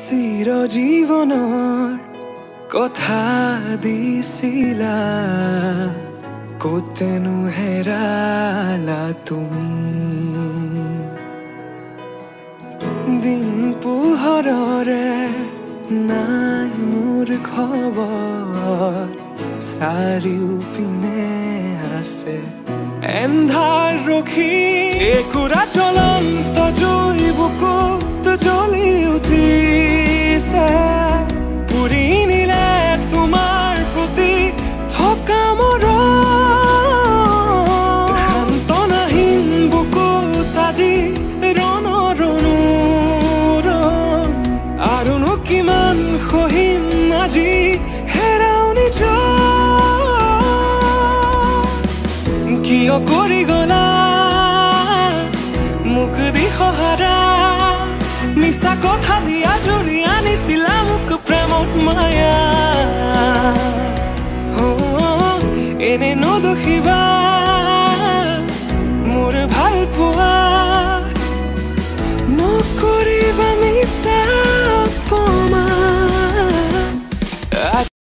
চিৰজীৱনৰ কথা দিছিলা ক'তেনো হেৰালা তুমি দিন পোহৰৰে নাই মোৰ খবৰ চাৰিওপিনে আছে এন্ধাৰ ৰখি একুৰা জ্বলন্ত জুই বুকুত জ্বলি উঠিছে পুৰি নিলে তোমাৰ প্ৰতি থকা মৰম সান্তনাহীন বুকুত আজি ৰণৰণুৰণ আৰুনো কিমান সহিম আজি হেৰাও নিজৰ কিয় কৰি গলা মোক দিশহাৰা মিছা কথা দিয়া জুৰি আনিছিলা মোক প্ৰেমত মায়া এনে নদোষিবা মোৰ ভাল পোৱা